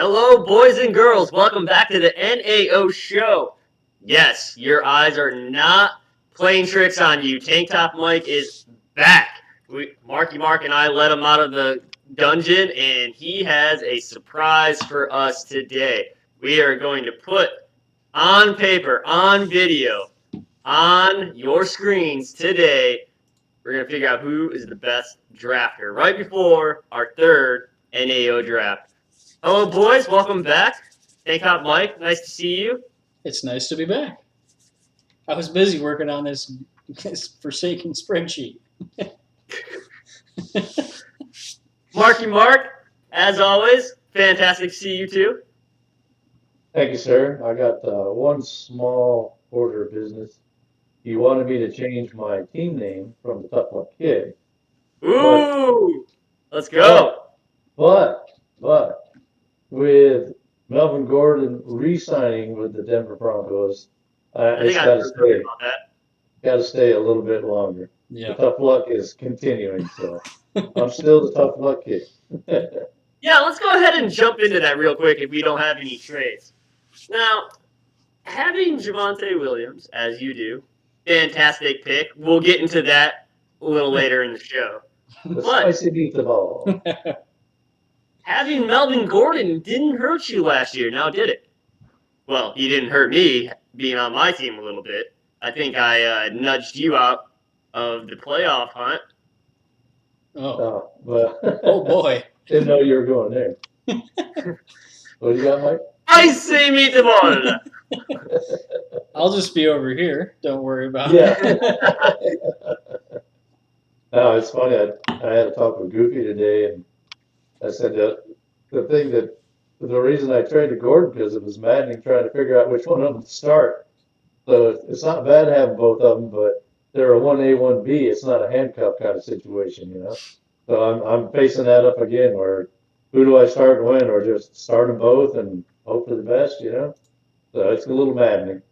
Hello, boys and girls. Welcome back to the NAO show. Yes, your eyes are not playing tricks on you. Tank Top Mike is back. Marky Mark and I let him out of the dungeon, and he has a surprise for us today. We are going to put on paper, on video, on your screens today. We're going to figure out who is the best drafter right before our third NAO draft. Hello, boys. Welcome back. Tank Top Mike, nice to see you. It's nice to be back. I was busy working on this forsaken spreadsheet. Marky Mark, as always, fantastic to see you too. Thank you, sir. I got one small order of business. You wanted me to change my team name from the Tough Luck Kid, but Ooh, let's go. but but with Melvin Gordon re-signing with the Denver Broncos, I think it's I got to heard something stay. about that. Got to stay a little bit longer. The Yeah. Tough Luck is continuing, so I'm still the Tough Luck Kid. Yeah, let's go ahead and jump into that real quick if we don't have any trades. Now, having Javonte Williams, as you do, fantastic pick. We'll get into that a little later in the show. The But spicy meatball. having Melvin Gordon didn't hurt you last year, now did it? Well, he didn't hurt me being on my team a little bit. I think I nudged you out of the playoff hunt. Oh. Well, Oh boy. didn't know you were going there. What do you got, Mike? I say meatball. I'll just be over here. Don't worry about Yeah. it. No, it's funny. I had a talk with Goofy today, and I said that the reason I traded Gordon because it was maddening trying to figure out which one of them to start. So it's not bad having both of them, but they're a 1A, 1B. It's not a handcuff kind of situation, you know. So I'm facing that up again, where who do I start and when, or just start them both and hope for the best, you know. So it's a little maddening.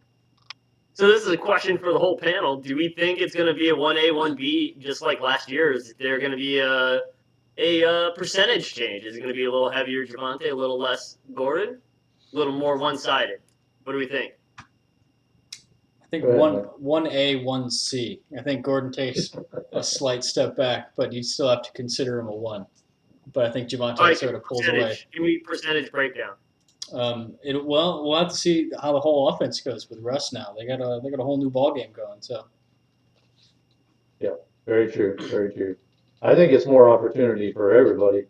So this is a question for the whole panel. Do we think it's going to be a 1A, 1B just like last year? Is there going to be a percentage change? Is it going to be a little heavier Javonte, a little less Gordon, a little more one-sided? What do we think? I think Go ahead, one Mike. one A, one C. I think Gordon takes a slight step back, but you still have to consider him a one. But I think All Javonte right, sort of pulls away. percentage. Give me percentage breakdown. We'll have to see how the whole offense goes with Russ now. They got a whole new ball game going. So Yeah, very true, very true. I think it's more opportunity for everybody.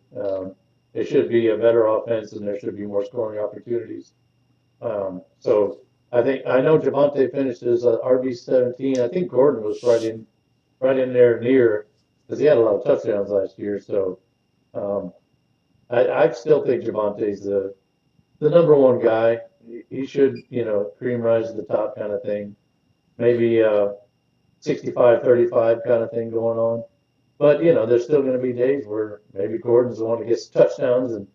It should be a better offense, and there should be more scoring opportunities. So I know Javante finished his RB 17. I think Gordon was right in there near because he had a lot of touchdowns last year. So um, I still think Javante's the number one guy. He should, cream rise to the top kind of thing. Maybe 65-35 kind of thing going on. But, there's still going to be days where maybe Gordon's the one that gets touchdowns and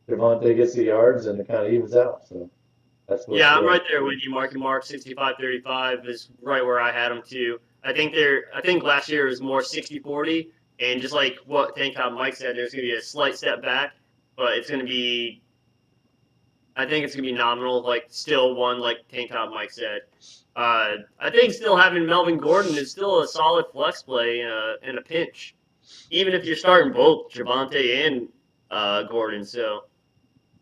Javante gets the yards and it kind of evens out. So that's what, Yeah, I'm right there with you, Marky Mark. 65-35 is right where I had them too. I think last year was more 60-40, and just like what Tank Top Mike said, there's going to be a slight step back, but it's going to be. I think it's going to be nominal, like still one, like Tank Top Mike said. I think still having Melvin Gordon is still a solid flex play in a pinch, even if you're starting both Javante and Gordon. So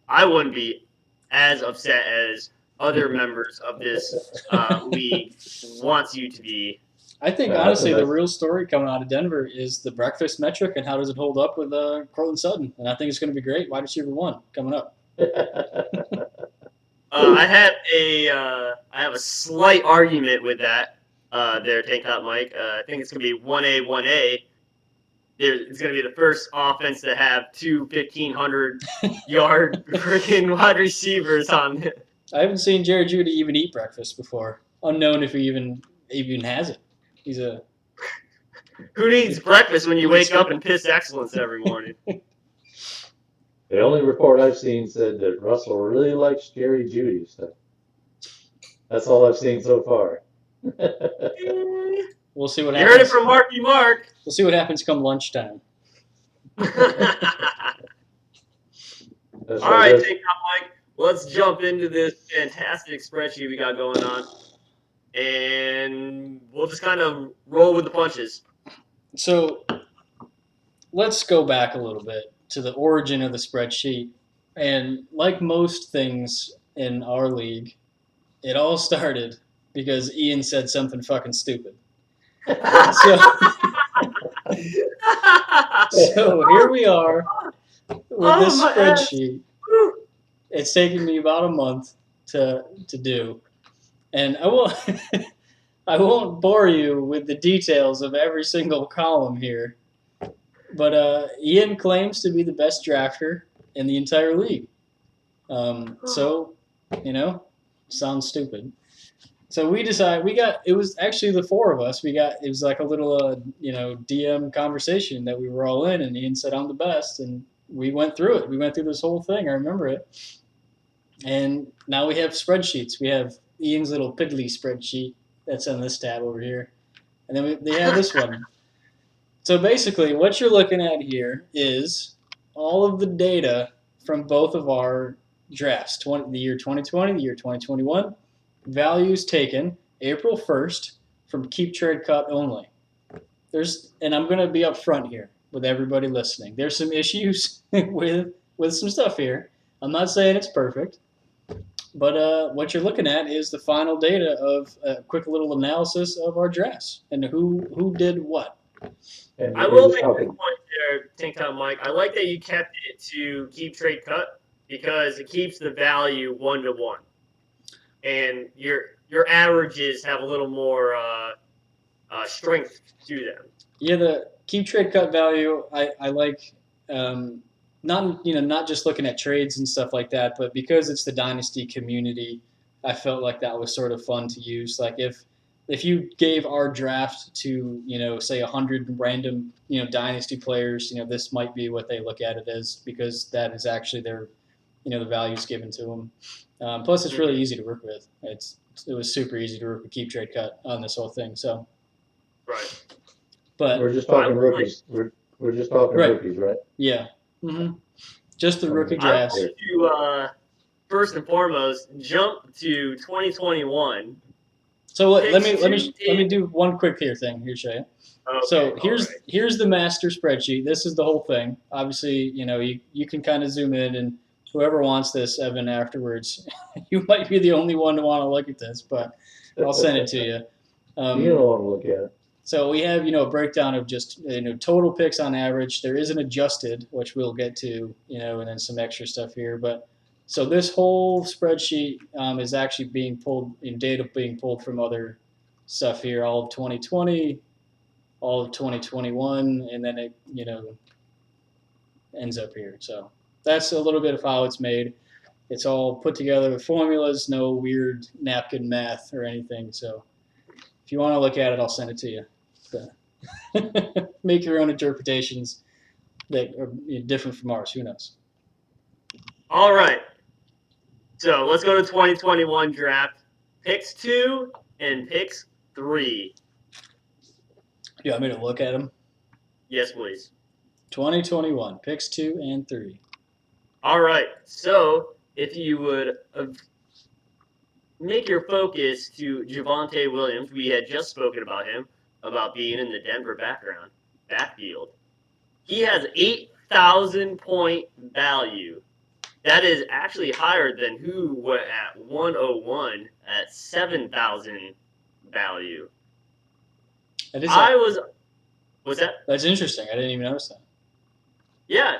I wouldn't be as upset as other members of this league wants you to be. I think Yeah, that's a honestly the nice. real story coming out of Denver is the breakfast metric and how does it hold up with Cortland Sutton. And I think it's going to be great. Wide receiver one coming up. I have a slight argument with that. There, Tank Top Mike. I think it's gonna be 1A, 1A. It's gonna be the first offense to have two 1,500-yard freaking wide receivers on it. I haven't seen Jared Judy even eat breakfast before. Unknown if he even has it. He's a Who needs breakfast when you wake up and piss excellence every morning? The only report I've seen said that Russell really likes Jerry Judy. So that's all I've seen so far. We'll see what You heard it happens. from Marky Mark. We'll see what happens come lunchtime. That's All right. right, That's, take that, Mike. Let's jump into this fantastic spreadsheet we got going on, and we'll just kind of roll with the punches. So let's go back a little bit to the origin of the spreadsheet. And like most things in our league, it all started because Ian said something fucking stupid. So, so here we are with this my ass. spreadsheet. It's taken me about a month to do, and I won't bore you with the details of every single column here. But Ian claims to be the best drafter in the entire league. So, sounds stupid. So we decided it was actually the four of us. It was like a little DM conversation that we were all in, and Ian said I'm the best, and we went through it. We went through this whole thing. I remember it. And now we have spreadsheets. We have Ian's little piddly spreadsheet that's on this tab over here, and then they have this one. So basically, what you're looking at here is all of the data from both of our drafts, the year 2020, the year 2021, values taken April 1st from Keep Trade Cut only. And I'm going to be upfront here with everybody listening. There's some issues with some stuff here. I'm not saying it's perfect, but what you're looking at is the final data of a quick little analysis of our drafts and who did what. and I you're will just make talking. one point there, Tank Top Mike. I like that you kept it to keep trade cut because it keeps the value 1-to-1, and your averages have a little more strength to them. Yeah, the keep trade cut value I like. Not just looking at trades and stuff like that, but because it's the dynasty community, I felt like that was sort of fun to use. Like if you gave our draft to say 100 random dynasty players, this might be what they look at it as because that is actually their the values given to them. Plus, it's really easy to work with. It was super easy to work with keep trade cut on this whole thing. So Right. but We're just talking rookies. We're just talking Right. rookies, right? yeah, just the rookie I drafts. want to first and foremost jump to 2021. So let Picks me do one quick here thing. Here, show you. Okay, So all right. here's the master spreadsheet. This is the whole thing. Obviously, you can kind of zoom in, and whoever wants this, Evan, afterwards, you might be the only one to want to look at this, but I'll send it to you. You don't want to look at it. So we have a breakdown of just total picks on average. There is an adjusted, which we'll get to, and then some extra stuff here. But so this whole spreadsheet is actually being pulled data being pulled from other stuff here, all of 2020, all of 2021, and then it ends up here. So that's a little bit of how it's made. It's all put together with formulas, no weird napkin math or anything. So if you want to look at it, I'll send it to you. Make your own interpretations that are different from ours. Who knows? All right. So let's go to 2021 draft. Picks 2 and picks 3. You want me to look at them? Yes, please. 2021 picks 2 and 3. All right. So if you would make your focus to Javonte Williams, we had just spoken about him, about being in the Denver backfield. He has 8,000 point value. That is actually higher than who were at 101 at 7,000 value. What's that? That's interesting. I didn't even notice that. Yeah.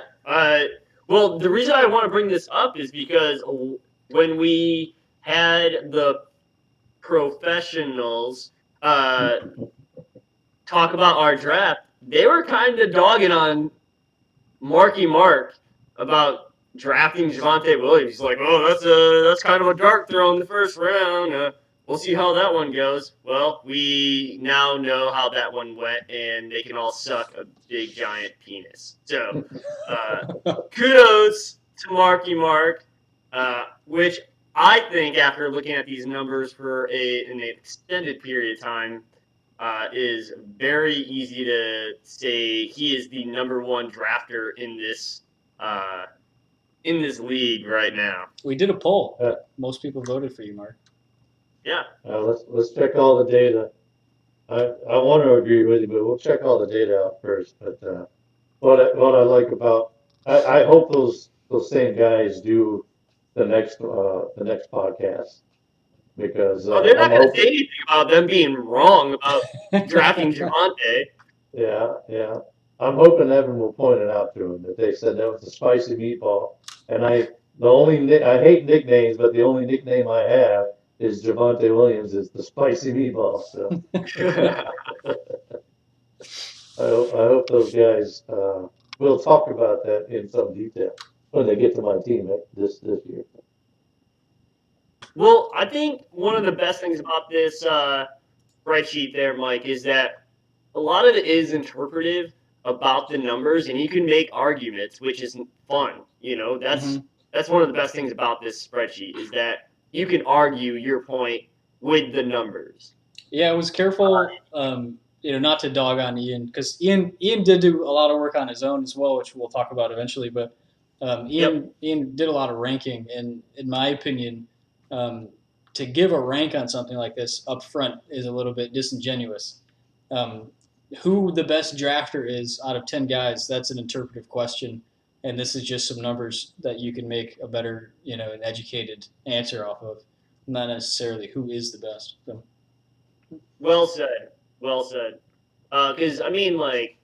Well, the reason I want to bring this up is because when we had the professionals talk about our draft, they were kind of dogging on Marky Mark about drafting Javonte Williams. He's like, oh, that's kind of a dart throw in the first round. We'll see how that one goes. Well, we now know how that one went, and they can all suck a big giant penis. So, kudos to Marky Mark, which I think after looking at these numbers for an extended period of time, is very easy to say he is the number one drafter in this in this league right now. We did a poll. Uh, Most people voted for you, Mark. Yeah. let's check all the data. I want to agree with you, but we'll check all the data out first. But what I like about I hope those same guys do the next podcast because Oh, they're I'm not going to say hoping. anything about them being wrong about drafting Javante. Yeah. I'm hoping Evan will point it out to him that they said that was a spicy meatball. And I hate nicknames, but the only nickname I have is Javante Williams is the spicy meatball. So I hope those guys will talk about that in some detail when they get to my team this year. Well, I think one of the best things about this spreadsheet there, Mike, is that a lot of it is interpretive about the numbers, and you can make arguments, which is fun. You know, Mhm. that's one of the best things about this spreadsheet is that you can argue your point with the numbers. Yeah, I was careful, not to dog on Ian because Ian did do a lot of work on his own as well, which we'll talk about eventually. But Yep. Ian did a lot of ranking, and in my opinion, um, to give a rank on something like this up front is a little bit disingenuous. Um, who the best drafter is out of 10 guys? That's an interpretive question, and this is just some numbers that you can make a better, an educated answer off of, not necessarily who is the best. So. Well said. Well said. Because I mean, like,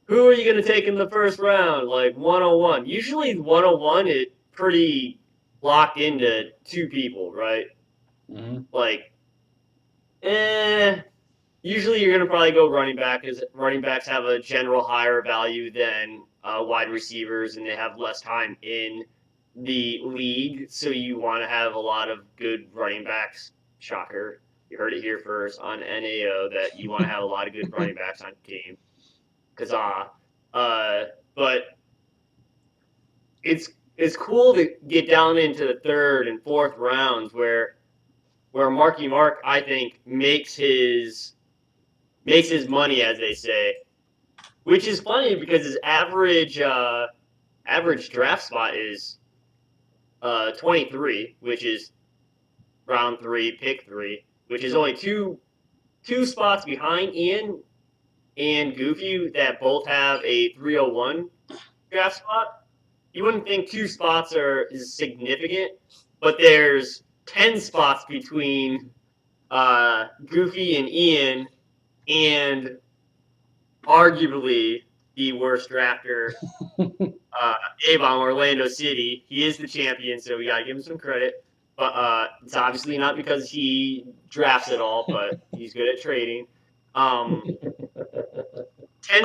who are you going to take in the first round? Like 101. Usually 101 is pretty locked into two people, right? Mm-hmm. Like, eh. Usually you're going to probably go running back, because running backs have a general higher value than wide receivers, and they have less time in the league. So you want to have a lot of good running backs. Shocker. You heard it here first on NAO that you want to have a lot of good running backs on your team. Kazaa. But it's cool to get down into the third and fourth rounds where Marky Mark, I think, makes his money, as they say, which is funny because his average draft spot is 23, which is round 3, pick 3, which is only two spots behind Ian and Goofy that both have a 301 draft spot. You wouldn't think two spots is significant, but there's 10 spots between Goofy and Ian, and arguably the worst drafter, Avon Orlando City. He is the champion, so we gotta give him some credit. But it's obviously not because he drafts at all, but he's good at trading. 10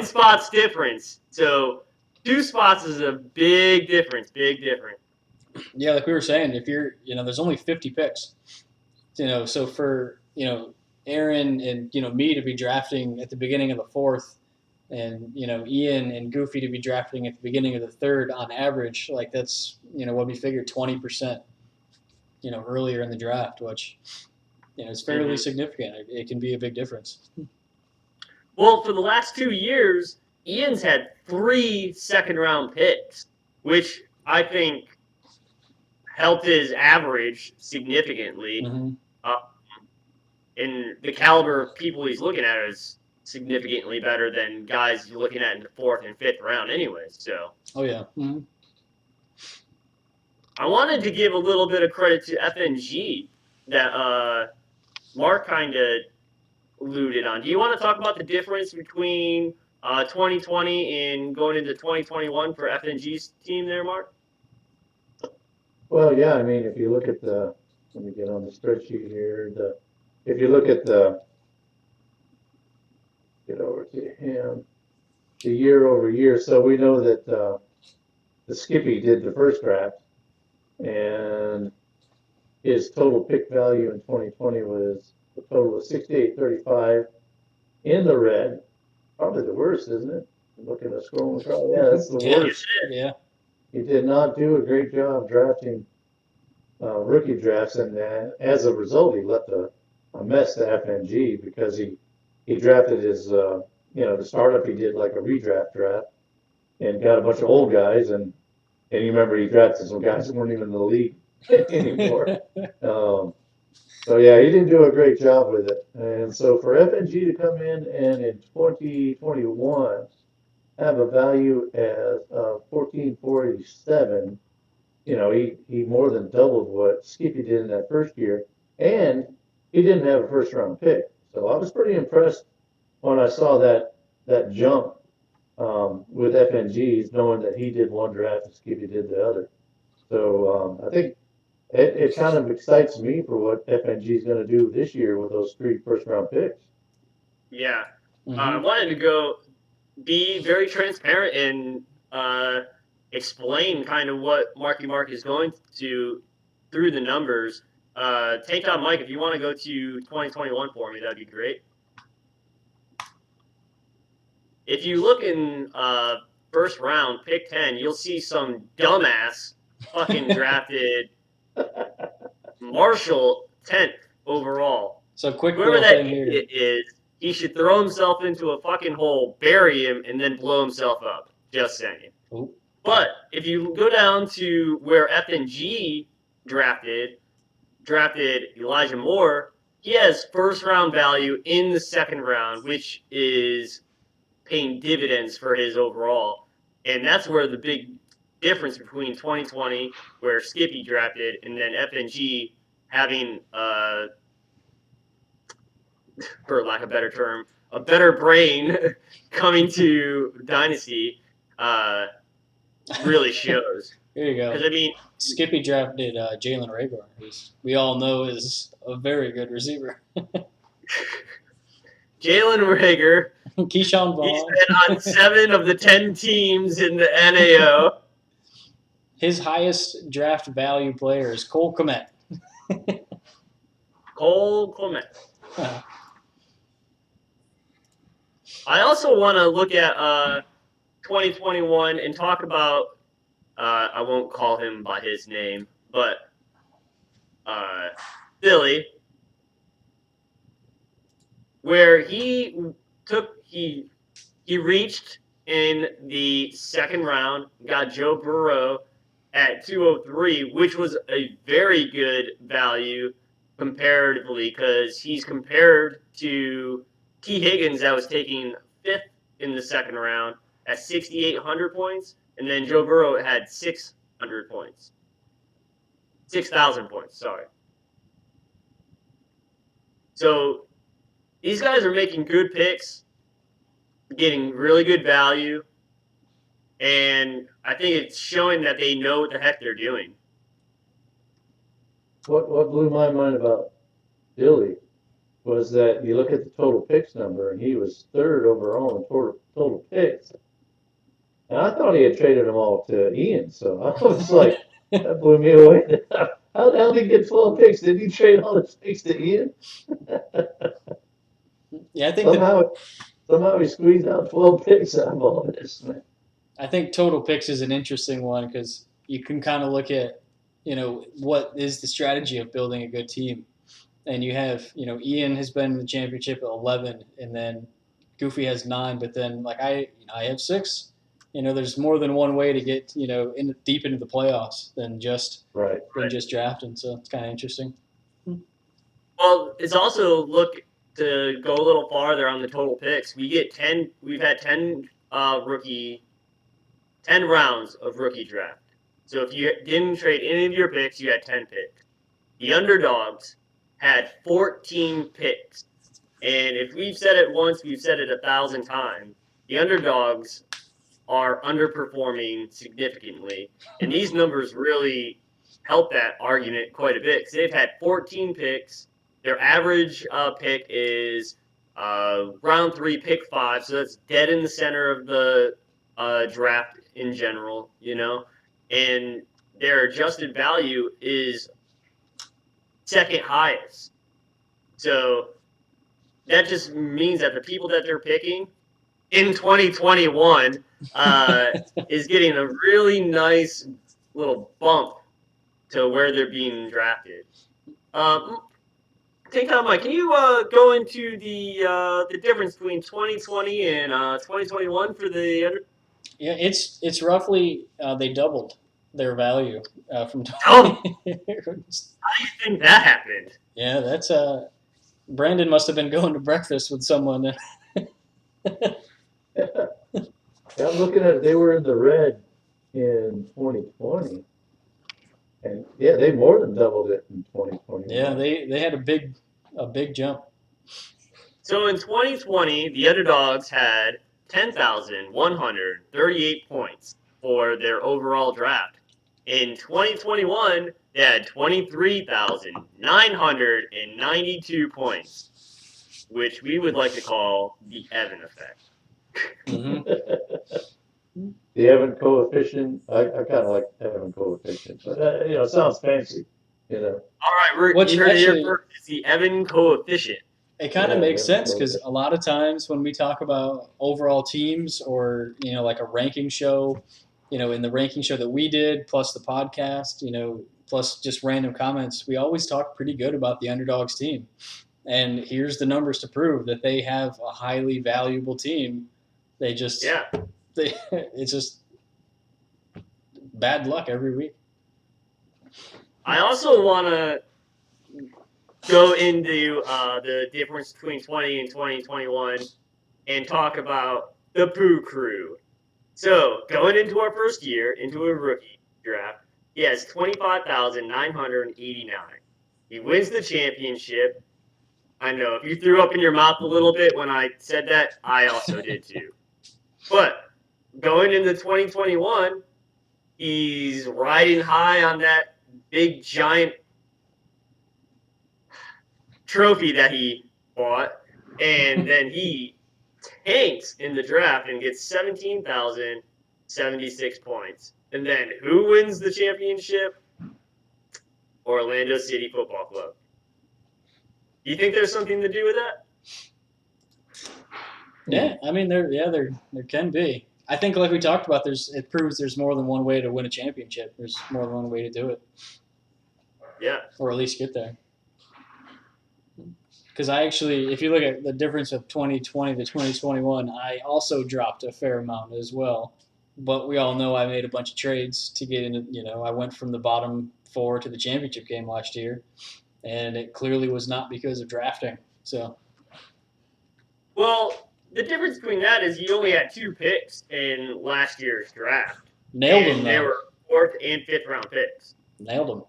spots difference. So 2 spots is a big difference. Big difference. Yeah, like we were saying, if you're, there's only 50 picks, so for, Aaron and, me to be drafting at the beginning of the fourth and, Ian and Goofy to be drafting at the beginning of the third on average, like that's, what we figured 20%, earlier in the draft, which, is fairly significant. It can be a big difference. Well, for the last 2 years, Ian's had 3 second-round picks, which I think helped his average significantly. Mm-hmm. And the caliber of people he's looking at is significantly better than guys you're looking at in the 4th and 5th round, anyways. So. Oh yeah. Mm-hmm. I wanted to give a little bit of credit to FNG that Mark kind of alluded on. Do you want to talk about the difference between 2020 and going into 2021 for FNG's team there, Mark? Well, yeah, I mean, if you look at let me get on the spreadsheet here. If you look at get over to him, the year over year. So we know that the Skippy did the first draft, and his total pick value in 2020 was a total of 68.35 in the red. Probably the worst, isn't it? Looking at scrolling across, yeah, that's the Yeah. worst. Yeah. He did not do a great job drafting rookie drafts, and as a result, he left a mess to FNG because he drafted his the startup he did like a redraft draft and got a bunch of old guys, and And you remember he drafted some guys that weren't even in the league anymore. So yeah, he didn't do a great job with it. And so for FNG to come in 2021 have a value as 1447, he more than doubled what Skippy did in that first year, and he didn't have a first round pick. So I was pretty impressed when I saw that jump with FNGs, knowing that he did one draft and Skippy did the other. So I think it kind of excites me for what FNG is going to do this year with those 3 first round picks. Yeah. I wanted to be very transparent and explain kind of what Marky Mark is going to through the numbers. Tank Top Mike, if you want to go to 2021 for me, that'd be great. If you look in first round, pick 10, you'll see some dumbass fucking drafted Marshall 10th overall. So quick Whoever little that thing here. idiot is, he should throw himself into a fucking hole, bury him, and then blow himself up. Just saying. Ooh. But if you go down to where FNG drafted Elijah Moore, he has first round value in the second round, which is paying dividends for his overall. And that's where the big difference between 2020, where Skippy drafted, and then FNG having, for lack of a better term, a better brain coming to Dynasty, really shows. Here you go. Because, I mean, Skippy drafted Jalen Rager, who we all know is a very good receiver. Jalen Rager, Keyshawn Vaughn. he's been on 7 of the 10 teams in the NAO. His highest draft value player is Cole Kmet. Cole Clement. I also want to look at 2021 and talk about, I won't call him by his name, but Philly, where he reached in the second round, got Joe Burrow at 203, which was a very good value comparatively, because he's compared to T. Higgins that was taking 5th in the second round at 6,800 points, and then Joe Burrow had 600 points. 6,000 points, sorry. So these guys are making good picks, getting really good value, and I think it's showing that they know what the heck they're doing. What blew my mind about Billy was that you look at the total picks number, and he was 3rd overall in total picks. And I thought he had traded them all to Ian, so I was like, that blew me away. How the hell did he get 12 picks? Did he trade all his picks to Ian? Yeah, I think somehow he squeezed out 12 picks out of all this, man. I think total picks is an interesting one because you can kind of look at, what is the strategy of building a good team. And you have, Ian has been in the championship at 11, and then Goofy has 9, but then I have 6. There's more than one way to get, deep into the playoffs than just drafting. So it's kind of interesting. Well, it's also to go a little farther on the total picks. We've had 10 rounds of rookie draft. So if you didn't trade any of your picks, you had 10 picks. The underdogs had 14 picks. And if we've said it once, we've said it 1,000 times. The underdogs are underperforming significantly. And these numbers really help that argument quite a bit. Because they've had 14 picks. Their average pick is round 3, pick 5. So that's dead in the center of the draft in general, And their adjusted value is second highest. So that just means that the people that they're picking in 2021 is getting a really nice little bump to where they're being drafted. Take time, Mike. Can you go into the difference between 2020 and 2021 for the under? Yeah, it's roughly they doubled. their value from Oh. 20. How do you think that happened? Yeah, that's Brandon must have been going to breakfast with someone. I'm looking at it, they were in the red in 2020, and yeah, they more than doubled it in Yeah, 2021. they had a big jump. So in 2020, the Underdogs had 10,138 points for their overall draft. In 2021, they had 23,992 points, which we would like to call the Evan effect. Hmm. The Evan coefficient, I kind of like Evan coefficient, but it sounds fancy, you know. All right, Which you heard it here actually first. It's the Evan coefficient. it kind of Yeah, the makes Evan sense because coefficient. a lot of times when we talk about overall teams or like a ranking show, in the ranking show that we did plus the podcast, plus just random comments, we always talk pretty good about the Underdogs team. And here's the numbers to prove that they have a highly valuable team. They just Yeah. it's just bad luck every week. I also want to go into the difference between 20 and 2021 and talk about the Pooh Crew. So, going into our first year, into a rookie draft, he has 25,989. He wins the championship. I know, if you threw up in your mouth a little bit when I said that, I also did too. But going into 2021, he's riding high on that big giant trophy that he bought, and then he tanks in the draft and gets 17,076 points. And then who wins the championship? Orlando City Football Club. Do you think there's something to do with that? Yeah, I mean there can be. I think like we talked about, it proves there's more than one way to win a championship. There's more than one way to do it. Yeah. Or at least get there. Because I actually, if you look at the difference of 2020 to 2021, I also dropped a fair amount as well. But we all know I made a bunch of trades to get into, I went from the bottom four to the championship game last year, and it clearly was not because of drafting. So, Well, the difference between that is you only had 2 picks in last year's draft. nailed them And they though. were 4th and 5th round picks. Nailed them.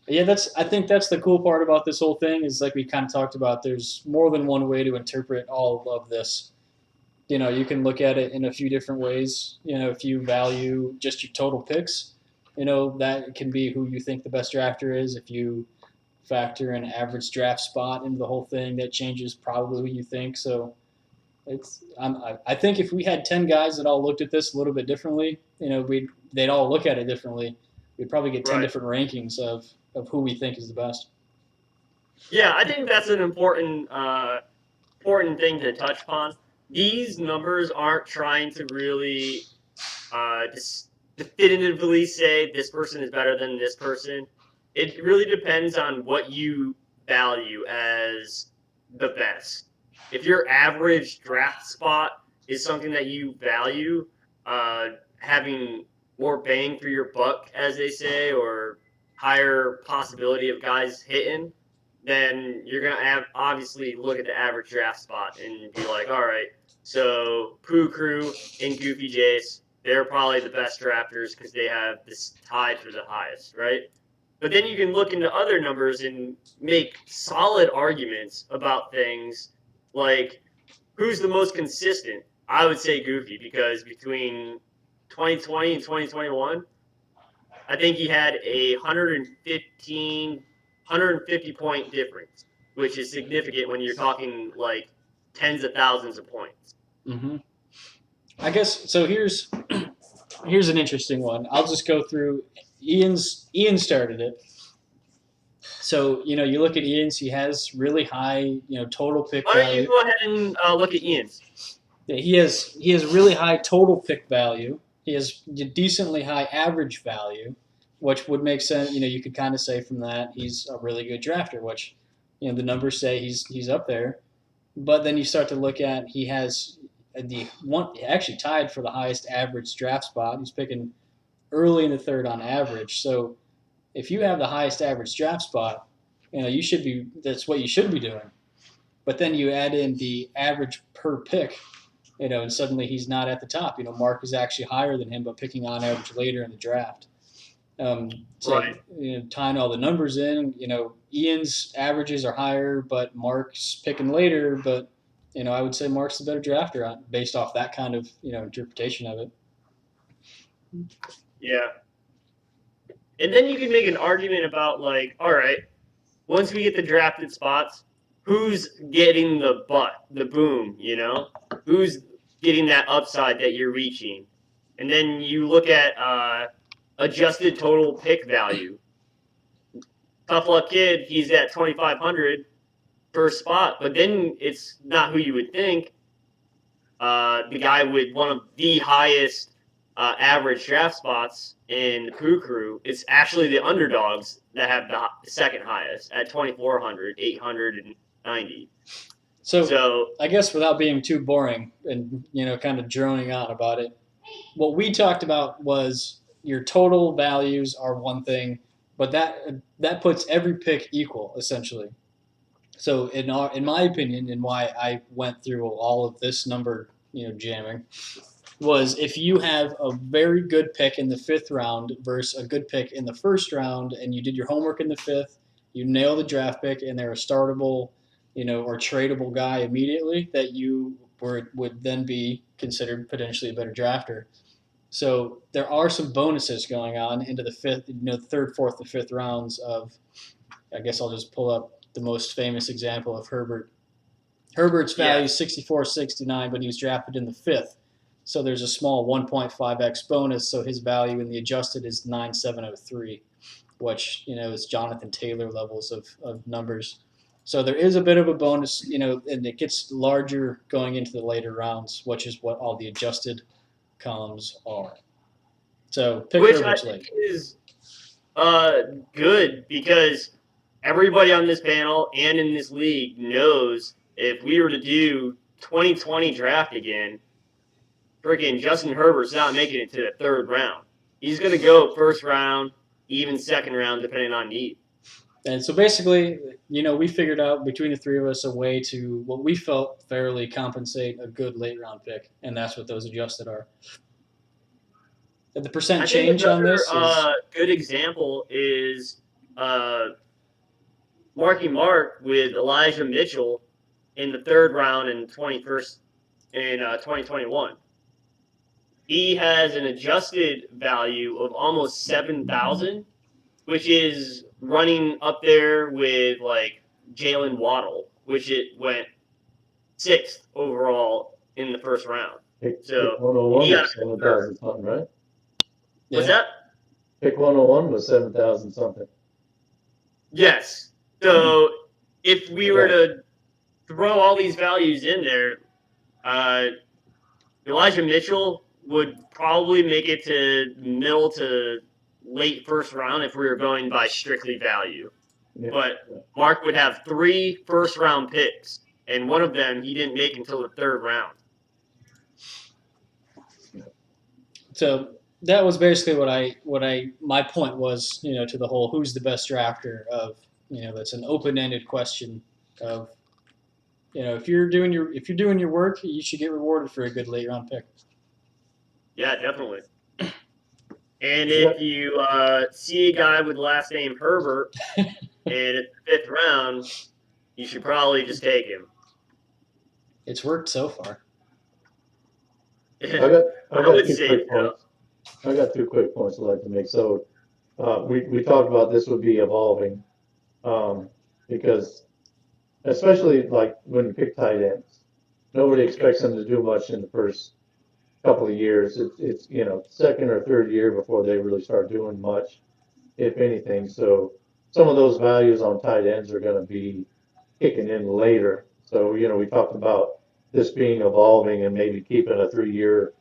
Yeah, I think that's the cool part about this whole thing is like we kind of talked about. There's more than one way to interpret all of this. You can look at it in a few different ways. If you value just your total picks, that can be who you think the best drafter is. If you factor an average draft spot into the whole thing, that changes probably who you think. So I think if we had 10 guys that all looked at this a little bit differently, they'd all look at it differently. We'd probably get 10 Right. different rankings of who we think is the best. Yeah, I think that's an important thing to touch upon. These numbers aren't trying to really definitively say this person is better than this person. It really depends on what you value as the best. If your average draft spot is something that you value, having more bang for your buck, as they say, or higher possibility of guys hitting, then you're going to obviously look at the average draft spot and be like, all right, so Pooh Crew and Goofy Jace, they're probably the best drafters because they have this tied for the highest, right? But then you can look into other numbers and make solid arguments about things like who's the most consistent. I would say Goofy because between 2020 and 2021, I think he had a 150 point difference, which is significant when you're talking like tens of thousands of points. Mm-hmm. I guess so. Here's an interesting one. I'll just go through. Ian started it. So you look at Ian's. He has really high total pick Why don't value. you go ahead and look at Ian's? Yeah, he has really high total pick value. He has decently high average value, which would make sense. You could kind of say from that he's a really good drafter, which the numbers say he's up there. But then you start to look at he has actually tied for the highest average draft spot. He's picking early in the third on average. So if you have the highest average draft spot, that's what you should be doing. But then you add in the average per pick, and suddenly he's not at the top. Mark is actually higher than him, but picking on average later in the draft. So Right. tying all the numbers in, Ian's averages are higher, but Mark's picking later. But I would say Mark's the better drafter based off that kind of interpretation of it. Yeah. And then you can make an argument about like, all right, once we get the drafted spots, who's getting the the boom, Who's getting that upside that you're reaching? And then you look at adjusted total pick value. Tough Luck Kid, he's at 2,500 per spot, but then it's not who you would think. The guy with one of the highest average draft spots in the Crew, it's actually the underdogs that have the second highest at 2,400, 890. So I guess without being too boring and kind of droning on about it, what we talked about was your total values are one thing, but that puts every pick equal essentially. So in my opinion, and why I went through all of this number jamming, was if you have a very good pick in the fifth round versus a good pick in the first round, and you did your homework in the fifth, you nail the draft pick, and they're a startable, or tradable guy immediately, that you would then be considered potentially a better drafter. So there are some bonuses going on into the fifth, third, fourth, and fifth rounds of. I guess I'll just pull up the most famous example of Herbert. Herbert's value is 64.69, but he was drafted in the fifth. So there's a small 1.5x bonus. So his value in the adjusted is 9,703, which is Jonathan Taylor levels of numbers. So there is a bit of a bonus, and it gets larger going into the later rounds, which is what all the adjusted columns are. So pick Which Herbert's I think late. is good because everybody on this panel and in this league knows if we were to do 2020 draft again, freaking Justin Herbert's not making it to the third round. He's going to go first round, even second round, depending on need. And so basically, we figured out between the three of us a way to what we felt fairly compensate a good late round pick, and that's what those adjusted are. And the percent change on this is good example is Marky Mark with Elijah Mitchell in the third round in 2021. He has an adjusted value of almost 7,000, which is running up there with like Jalen Waddle, which it went sixth overall in the first round. Pick So 101 was 7,000 something, right? What's that? Pick 101 was 7,000 something. Yes. So if we were to throw all these values in there, Elijah Mitchell would probably make it to middle to late first round if we were going by strictly value. Yeah. But Mark would have 3 first round picks, and one of them he didn't make until the third round. So that was basically my point was, to the whole who's the best drafter of, that's an open-ended question of, if you're doing your work, you should get rewarded for a good late round pick. Yeah, definitely. And if you see a guy with the last name Herbert and it's the fifth round, you should probably just take him. It's worked so far. I got 2 quick points I'd like to make. So we talked about this would be evolving because especially like when you pick tight ends, nobody expects them to do much in the first couple of years. It's second or third year before they really start doing much, if anything. So some of those values on tight ends are going to be kicking in later. So we talked about this being evolving and maybe keeping a 3-year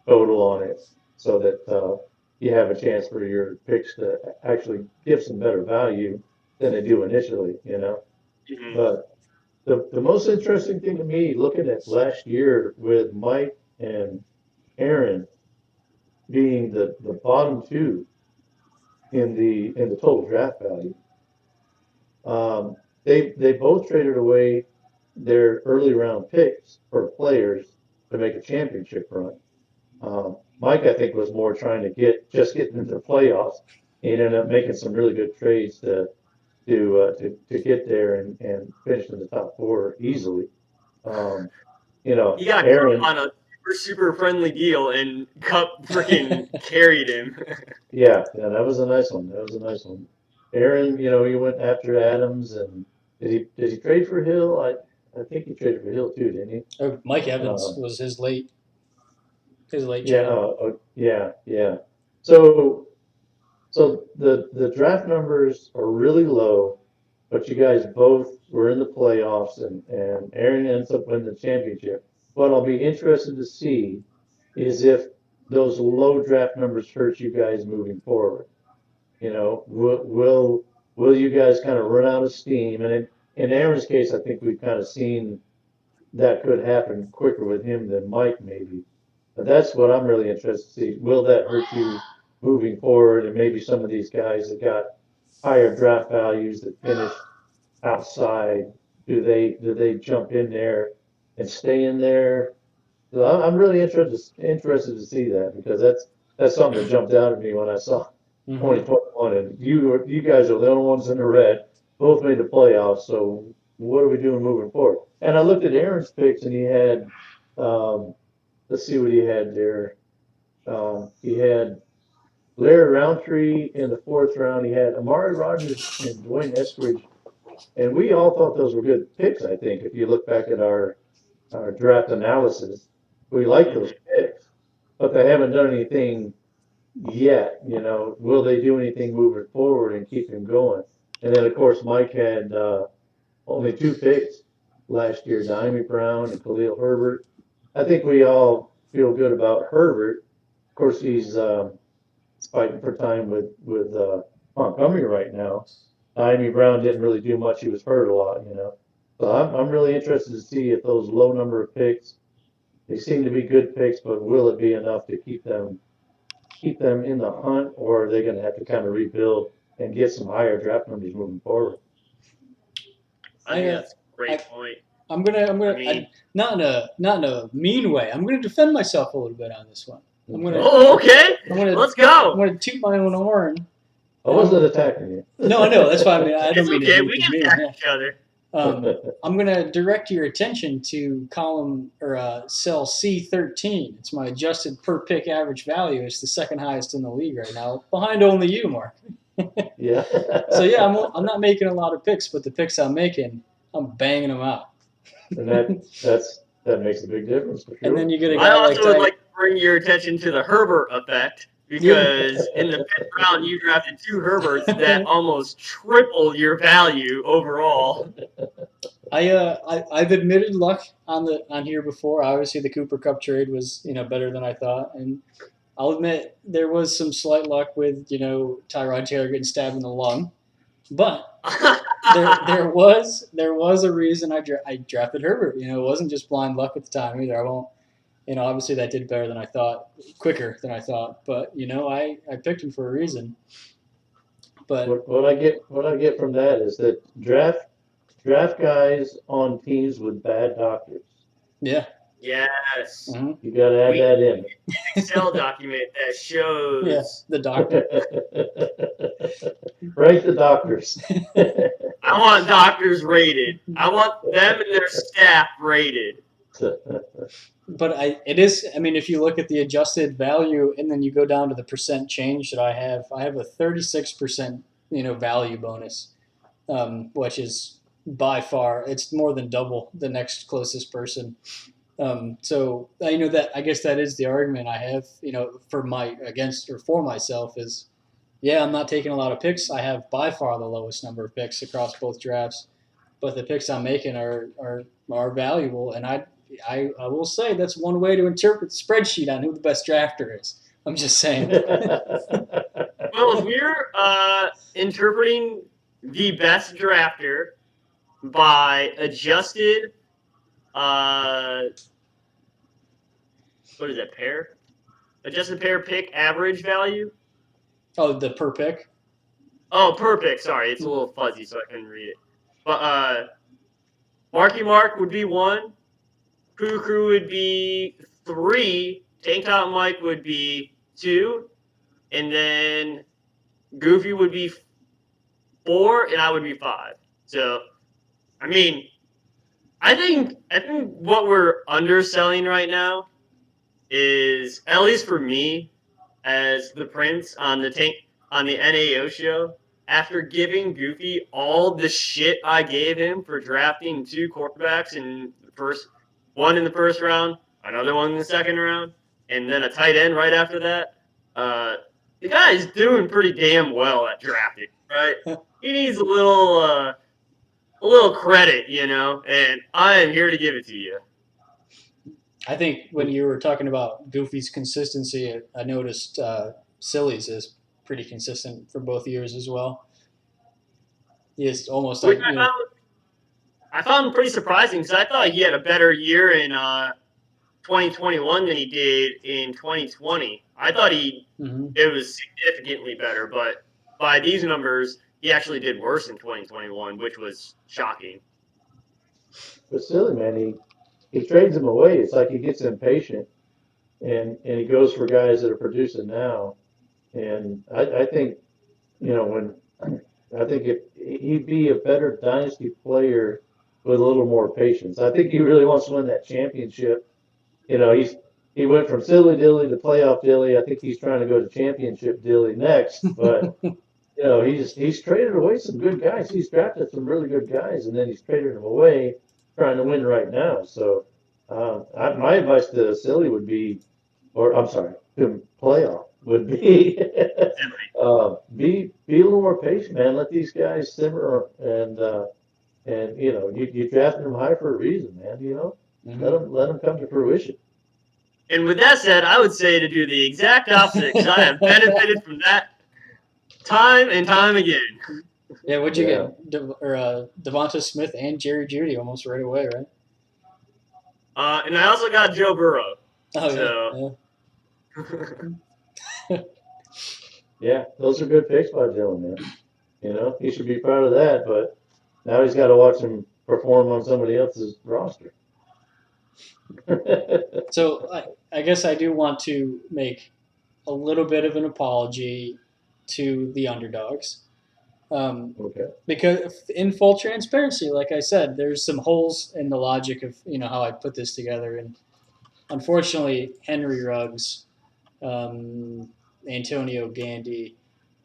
total on it so that you have a chance for your picks to actually give some better value than they do initially. Mm-hmm. But the most interesting thing to me, looking at last year with Mike and Aaron being the bottom two in the total draft value, they both traded away their early round picks for players to make a championship run. Mike, I think, was more trying to get into the playoffs. He ended up making some really good trades to get there and finish in the top four easily. Um, He got Aaron, on a super friendly deal, and Cup freaking carried him. yeah, that was a nice one. That was a nice one. Aaron, he went after Adams, and did he trade for Hill? I think he traded for Hill too, didn't he? Oh, Mike Evans Uh, was his late yeah, trade. yeah. So the draft numbers are really low, but you guys both were in the playoffs, and Aaron ends up winning the championship. What I'll be interested to see is if those low draft numbers hurt you guys moving forward. Will you guys kind of run out of steam? And in Aaron's case, I think we've kind of seen that could happen quicker with him than Mike maybe. But that's what I'm really interested to see. Will that hurt you moving forward? And maybe some of these guys that got higher draft values that finished outside, do they jump in there and stay in there? So I'm really interested to see that because that's something that jumped out at me when I saw Mm-hmm. 2021, and you guys are the only ones in the red. Both made the playoffs, so what are we doing moving forward? And I looked at Aaron's picks, and he had, um, let's see what he had there. He had Larry Roundtree in the fourth round. He had Amari Rogers and Dwayne Eskridge, and we all thought those were good picks. I think if you look back at our draft analysis, we like those picks, but they haven't done anything yet. Will they do anything moving forward and keep him going? And then, of course, Mike had only two picks last year, Diami Brown and Khalil Herbert. I think we all feel good about Herbert. Of course, he's fighting for time with Montgomery right now. Diami Brown didn't really do much. He was hurt a lot. So I'm really interested to see if those low number of picks, they seem to be good picks, but will it be enough to keep them in the hunt, or are they going to have to kind of rebuild and get some higher draft numbers moving forward? I I think uh, that's a great point. I'm gonna I mean, not in a mean way. I'm gonna defend myself a little bit on this one. I'm gonna oh, okay, I'm gonna let's I'm go. gonna toot my own horn. I wasn't attacking you. No, I know that's fine. I mean, I don't It's mean to okay. be We can mean. attack Yeah. each other. I'm gonna direct your attention to column or cell C13. It's my adjusted per pick average value. It's the second highest in the league right now, behind only you, Mark. Yeah. So yeah, I'm not making a lot of picks, but the picks I'm making, I'm banging them out. And that makes a big difference for And then sure. you get a Yeah. I guy like also would Ty. like to bring your attention to the Herbert effect Yeah. because in the fifth round you drafted two Herberts that almost triple your value overall. I've admitted luck on here before. Obviously, the Cooper Cup trade was better than I thought, and I'll admit there was some slight luck with Tyrod Taylor getting stabbed in the lung, but there was a reason I drafted Herbert. It wasn't just blind luck at the time either. I won't. Obviously that did better than I thought, quicker than I thought, but I picked him for a reason. But What I get from that is that draft guys on teams with bad doctors. yeah. Yes, Mm-hmm. You got to add we that in. Excel document that Yeah, shows. the doctor. Rank the doctors. I want doctors rated. I want them and their staff rated. But it is. I mean, if you look at the adjusted value and then you go down to the percent change that I have a 36% value bonus, which is by far it's more than double the next closest person. So that I guess that is the argument I have. For myself is, yeah, I'm not taking a lot of picks. I have by far the lowest number of picks across both drafts, but the picks I'm making are valuable, and I will say that's one way to interpret the spreadsheet on who the best drafter is. I'm just saying. Well, if we're interpreting the best drafter, by adjusted, what is that, pair? Adjusted pair pick average value? Oh, the per pick. Oh, per pick. Sorry, it's a little fuzzy, so I couldn't read it. But Marky Mark would be 1. Crew Crew would be 3. Tank Top Mike would be 2. And then Goofy would be 4, and I would be 5. So, I mean, I think what we're underselling right now is, at least for me, as the Prince on the NAO show, after giving Goofy all the shit I gave him for drafting 2 quarterbacks in the one in the first round, another one in the second round, and then a tight end right after that. Uh, the guy's doing pretty damn well at drafting, right? He needs a little credit, and I am here to give it to you. I think when you were talking about Goofy's consistency, I noticed Silly's is pretty consistent for both years as well. He is almost Which like I found pretty surprising because I thought he had a better year in 2021 than he did in 2020. I thought it was significantly better, but by these numbers, he actually did worse in 2021, which was shocking. But silly, man, he trades them away. It's like he gets impatient and he goes for guys that are producing now. And I think, when I think if he'd be a better dynasty player with a little more patience. I think he really wants to win that championship. He went from silly dilly to playoff dilly. I think he's trying to go to championship dilly next. But he's traded away some good guys. He's drafted some really good guys, and then he's traded them away, trying to win right now. So, my advice to silly would be, or I'm sorry, to playoff would be, be a little more patient, man. Let these guys simmer, and you drafted them high for a reason, man. Let them come to fruition. And with that said, I would say to do the exact opposite because I have benefited from that time and time again. Yeah, what'd you get? Devonta Smith and Jerry Jeudy almost right away, right? And I also got Joe Burrow. Oh, yeah. Yeah, those are good picks by Dylan, man. He should be proud of that, but now he's got to watch him perform on somebody else's roster. So I guess I do want to make a little bit of an apology to the underdogs. Okay. Because in full transparency, like I said, there's some holes in the logic of how I put this together, and unfortunately, Henry Ruggs, Antonio Gandy,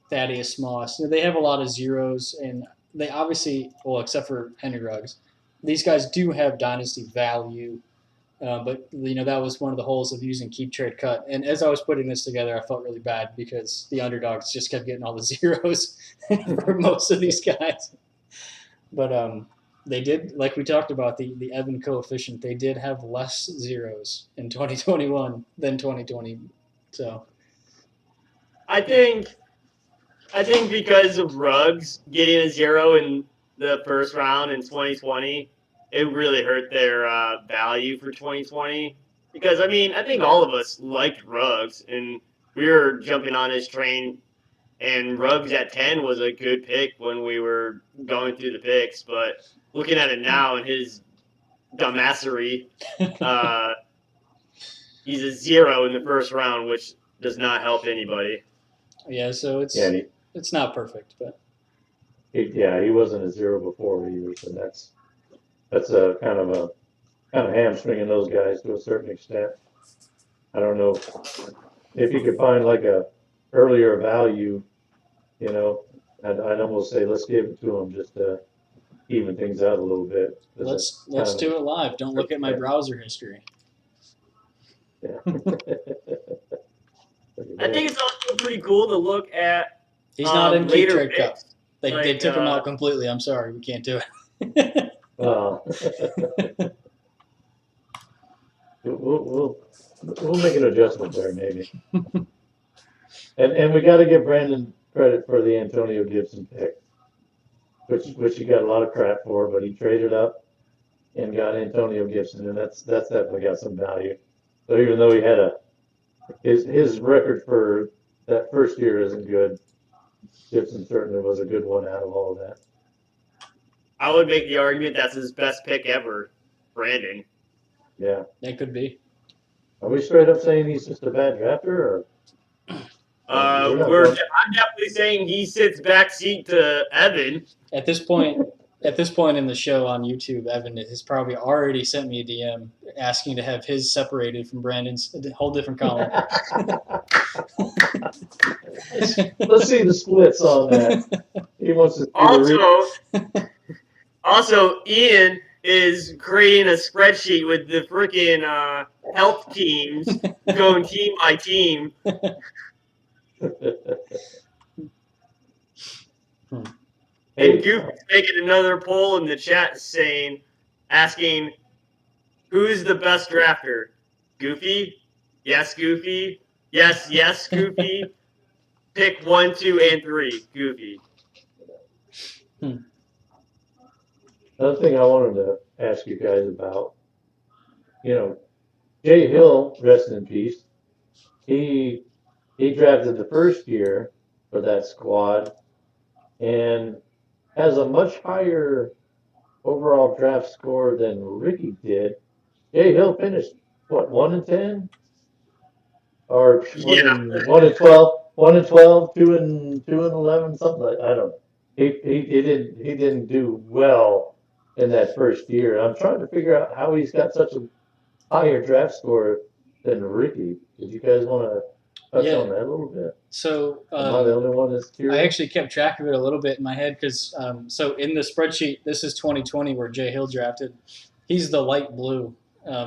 Thaddeus Moss, they have a lot of zeros, and they obviously, well, except for Henry Ruggs, these guys do have dynasty value. But that was one of the holes of using keep trade cut. And as I was putting this together, I felt really bad because the underdogs just kept getting all the zeros for most of these guys. But they did, like we talked about, the Evan coefficient. They did have less zeros in 2021 than 2020. So I think because of Ruggs getting a 0 in the first round in 2020, it really hurt their value for 2020. Because I think all of us liked Ruggs, and we were jumping on his train. And Ruggs at 10 was a good pick when we were going through the picks. But looking at it now and his dumbassery, he's a 0 in the first round, which does not help anybody. Yeah, so it's not perfect, but he wasn't a 0 before either, so that's a kind of hamstringing those guys to a certain extent. I don't know if you could find like a earlier value, I'd almost say let's give it to them just to even things out a little bit. Let's do it live. Don't look at my browser history. Yeah. I think it's also pretty cool to look at. He's not in keep trade picks. Cup. They took him out completely. I'm sorry, we can't do it. We'll make an adjustment there maybe. And we got to give Brandon credit for the Antonio Gibson pick. which he got a lot of crap for, but he traded up and got Antonio Gibson, and that's definitely got some value. So even though he had his record for that first year isn't good, Gibson certainly was a good one out of all of that. I would make the argument that's his best pick ever, Brandon. Yeah. That could be. Are we straight up saying he's just a bad drafter, or we're not going? I'm definitely saying he sits back seat to Evan. At this point in the show on YouTube, Evan has probably already sent me a DM asking to have his separated from Brandon's, a whole different column. Let's see the splits on that. He wants to see Also, Ian is creating a spreadsheet with the freaking health teams going team by team. And Goofy's making another poll in the chat asking, who's the best drafter? Goofy? Yes, Goofy. Yes, Goofy. Pick 1, 2, and 3. Goofy. Another thing I wanted to ask you guys about, Jay Hill, rest in peace. He drafted the first year for that squad and has a much higher overall draft score than Ricky did. Jay Hill finished what, 1-10, or 1-12, 1-12, 2-11, something like I don't know. He didn't do well in that first year. I'm trying to figure out how he's got such a higher draft score than Ricky. Did you guys want to touch on that a little bit? So Am I the only one that's curious? I actually kept track of it a little bit in my head because so in the spreadsheet, this is 2020 where Jay Hill drafted. He's the light blue.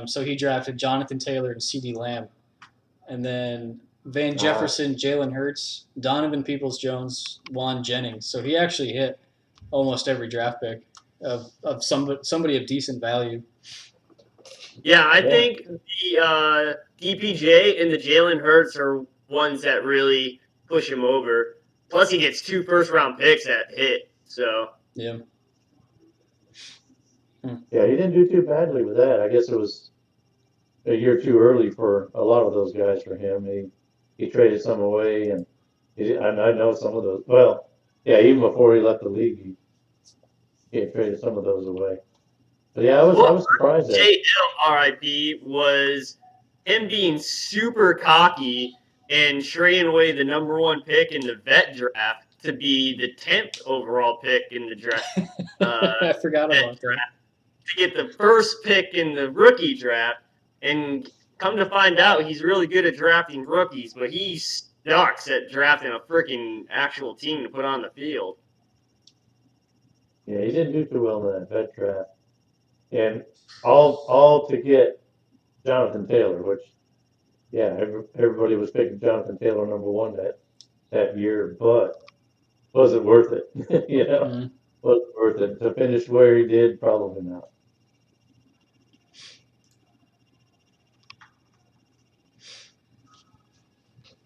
So he drafted Jonathan Taylor and CeeDee Lamb. And then Van Jefferson, Jalen Hurts, Donovan Peoples-Jones, Juan Jennings. So he actually hit almost every draft pick of somebody of decent value. Yeah, I think the DPJ and the Jalen Hurts are ones that really push him over. Plus, he gets 2 first-round picks that hit. So yeah. Yeah, he didn't do too badly with that. I guess it was a year too early for a lot of those guys for him. He traded some away, and I know some of those. Well, yeah, even before he left the league, he had traded some of those away. But yeah, I was surprised. Jay Hill, RIP, was him being super cocky and trading away the #1 pick in the vet draft to be the 10th overall pick in the draft. I forgot about that. To get the first pick in the rookie draft, and come to find out, he's really good at drafting rookies, but he sucks at drafting a freaking actual team to put on the field. Yeah, he didn't do too well in that vet draft, and all to get Jonathan Taylor, which, yeah, everybody was picking Jonathan Taylor #1 that year, but was it worth it? Was it worth it to finish where he did? Probably not.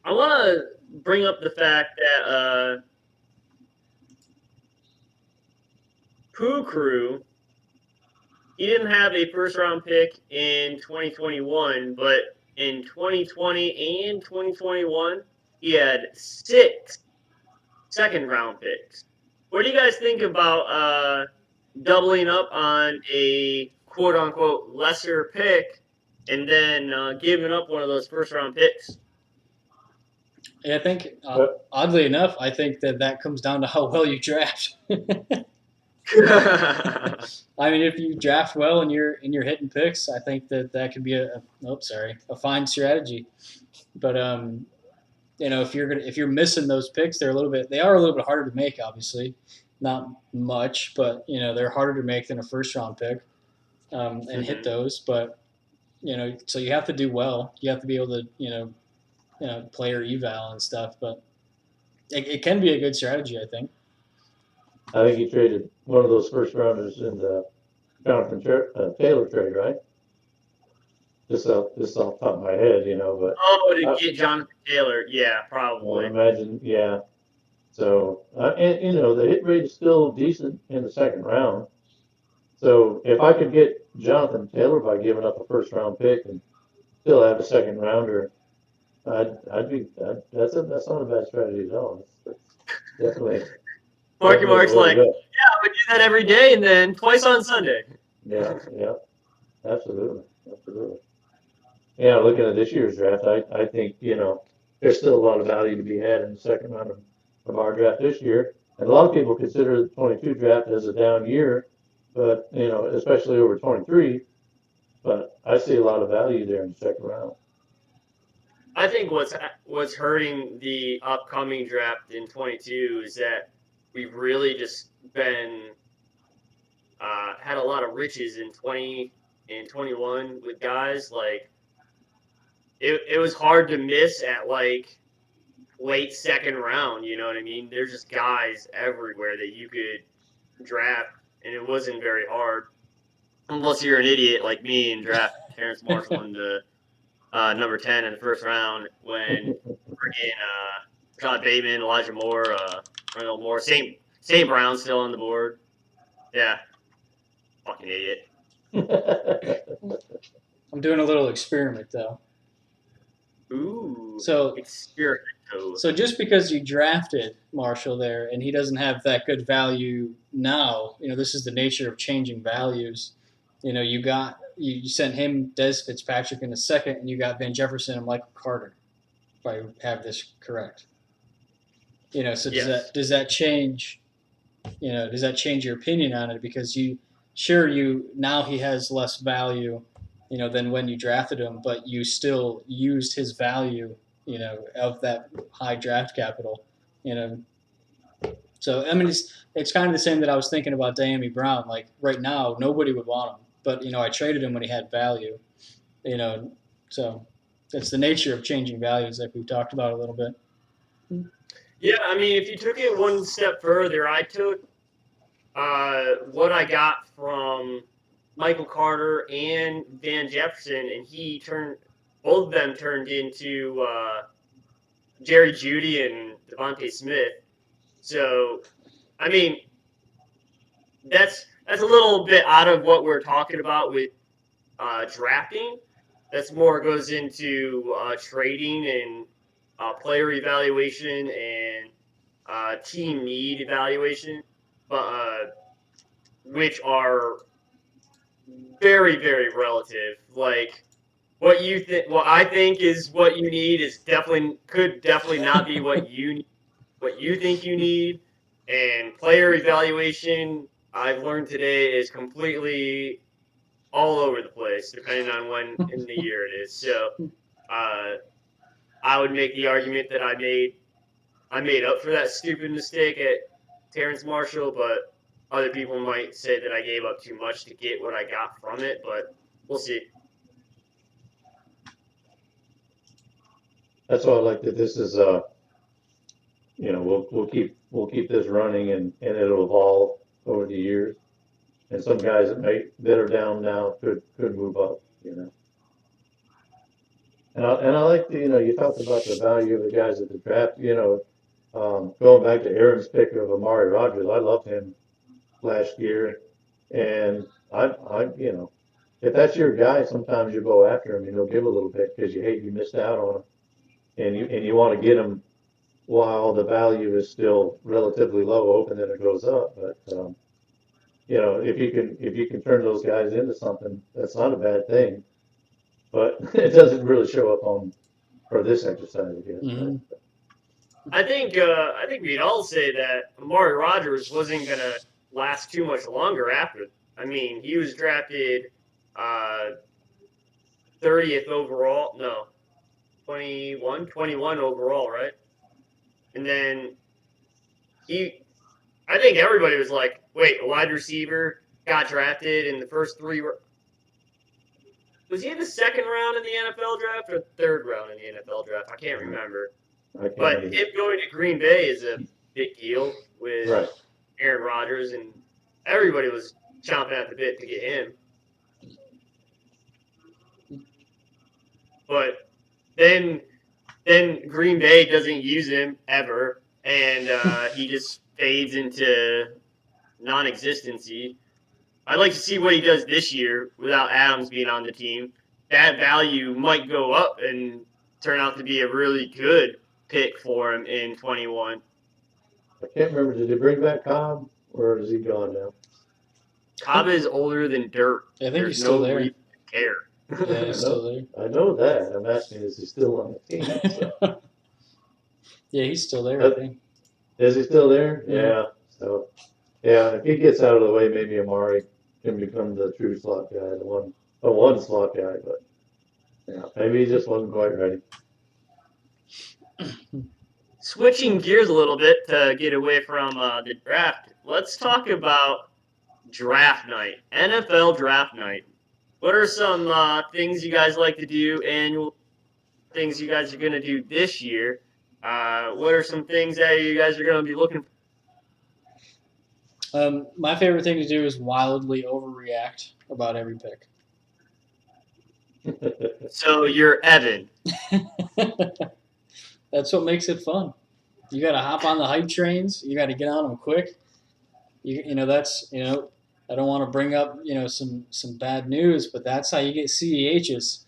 I want to bring up the fact that Pooh Crew, he didn't have a first-round pick in 2021, but in 2020 and 2021, he had 6 second-round picks. What do you guys think about doubling up on a quote-unquote lesser pick and then giving up one of those first-round picks? Yeah, I think, oddly enough, I think that comes down to how well you draft. I mean, if you draft well and you're hitting picks, I think that could be a fine strategy. But if you're missing those picks, they are a little bit harder to make. Obviously, not much, but they're harder to make than a first round pick, and hit those. But so you have to do well. You have to be able to player eval and stuff. But it can be a good strategy, I think. I think he traded one of those first rounders in the Jonathan Taylor trade, right? Just off the top of my head, but. Oh, to get Jonathan Taylor, yeah, probably. I imagine, yeah. So, and the hit rate is still decent in the second round. So if I could get Jonathan Taylor by giving up a first round pick and still have a second rounder, that's not a bad strategy at all. That's Marky definitely the Mark's way to like, go. I would do that every day and then twice on Sunday. Yeah, yeah, absolutely, absolutely. Yeah, looking at this year's draft, I think, there's still a lot of value to be had in the second round of our draft this year. And a lot of people consider the 22 draft as a down year, but, especially over 23, but I see a lot of value there in the second round. I think what's hurting the upcoming draft in 22 is that we've really just been had a lot of riches in 20 and 21 with guys like it was hard to miss at like late second round. You know what I mean? There's just guys everywhere that you could draft, and it wasn't very hard unless you're an idiot like me and draft Terrence Marshall in the number 10 in the first round when freaking Scott Bateman, Elijah Moore, Randall Moore, St. Brown still on the board. Yeah, fucking idiot. I'm doing a little experiment though. Ooh, So experiment. So just because you drafted Marshall there and he doesn't have that good value now, this is the nature of changing values. You sent him Des Fitzpatrick in the second, and you got Van Jefferson and Michael Carter, if I have this correct. So Yes. does that change? Does that change your opinion on it? Because now he has less value, than when you drafted him, but you still used his value, of that high draft capital, you know. So I mean, it's kind of the same that I was thinking about Diami Brown. Like right now, nobody would want him, but I traded him when he had value, you know. So it's the nature of changing values, like we've talked about a little bit. Yeah, I mean, if you took it one step further, I took what I got from Michael Carter and Van Jefferson, and both of them turned into Jerry Jeudy and Devontae Smith. So, I mean, that's a little bit out of what we're talking about with drafting. That's more goes into trading and player evaluation and team need evaluation, but which are very very relative. Like what I think is what you need is could definitely not be what you think you need, and player evaluation I've learned today is completely all over the place depending on when in the year it is. So uh, I would make the argument that I made up for that stupid mistake at Terrence Marshall, but other people might say that I gave up too much to get what I got from it, but we'll see. That's why I like that this is we'll keep this running and it'll evolve over the years. And some guys that are down now could move up. And I like you talked about the value of the guys at the draft. Going back to Aaron's pick of Amari Rogers, I loved him last year, and if that's your guy, sometimes you go after him and you'll give a little bit because you hate you missed out on him, and you want to get him while the value is still relatively low, hoping that it goes up. But if you can turn those guys into something, that's not a bad thing. But it doesn't really show up for this exercise, I guess. Mm-hmm. I think we'd all say that Amari Rogers wasn't gonna last too much longer after. I mean, he was drafted 30th overall. No, 21 overall, right? And then I think everybody was like, wait, a wide receiver got drafted in the first three. Was he in the second round in the NFL draft or third round in the NFL draft? I can't remember. But him going to Green Bay is a big deal with Right. Aaron Rodgers, and everybody was chomping at the bit to get him. But then Green Bay doesn't use him ever, and he just fades into non-existency. I'd like to see what he does this year without Adams being on the team. That value might go up and turn out to be a really good pick for him in 21. I can't remember. Did they bring back Cobb, or is he gone now? Cobb is older than dirt. I think There's he's still no there. reason to care. Yeah, he's still there. I know that. I'm asking, is he still on the team? So. Yeah, he's still there, I think. Is he still there? Yeah. Yeah. So, yeah, if he gets out of the way, maybe Amari can become the true slot guy, the one slot guy. But yeah, maybe he just wasn't quite ready. Switching gears a little bit to get away from the draft, let's talk about draft night, NFL draft night. What are some things you guys like to do, annual things you guys are going to do this year? What are some things that you guys are going to be looking for? My favorite thing to do is wildly overreact about every pick. So you're Evan. That's what makes it fun. You got to hop on the hype trains. You got to get on them quick. You know that's I don't want to bring up some bad news, but that's how you get CEHs.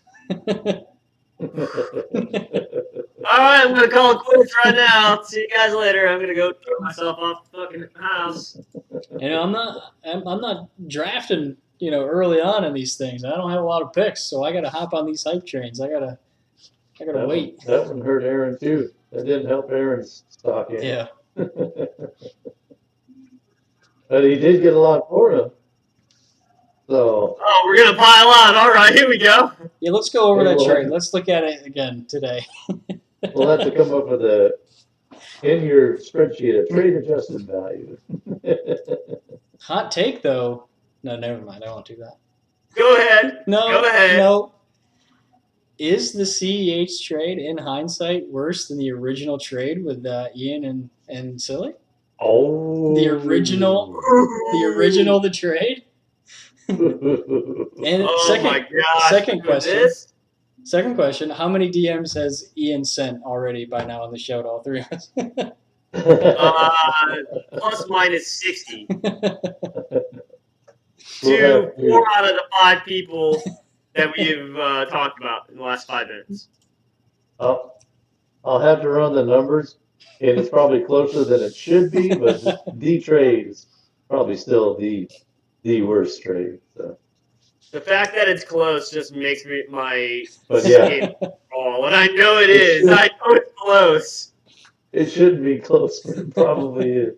All right, I'm going to call it quits right now. See you guys later. I'm going to go throw myself off the fucking house. I'm not drafting early on in these things. I don't have a lot of picks, so I got to hop on these hype trains. I gotta wait. That one hurt Aaron too. That didn't help Aaron's stock in. Yeah. But he did get a lot for him. So. Oh, we're going to pile on. All right, here we go. Yeah, let's go over that trade. Let's look at it again today. We'll have to come up with in your spreadsheet, a trade adjusted value. Hot take, though. No, never mind. I won't do that. Go ahead. No. Go ahead. No. Is the CEH trade, in hindsight, worse than the original trade with Ian and Silly? Oh. The original, the trade? And my gosh. Second question. Second question, how many DMs has Ian sent already by now on the show to all three of us? Plus minus 60. We'll to 4 out of the 5 people that we've talked about in the last 5 minutes. I'll have to run the numbers, and it's probably closer than it should be, but the trade is probably still the worst trade. So. The fact that it's close just makes my skin crawl, and I know it is. I know it's close. It shouldn't be close, but it probably is.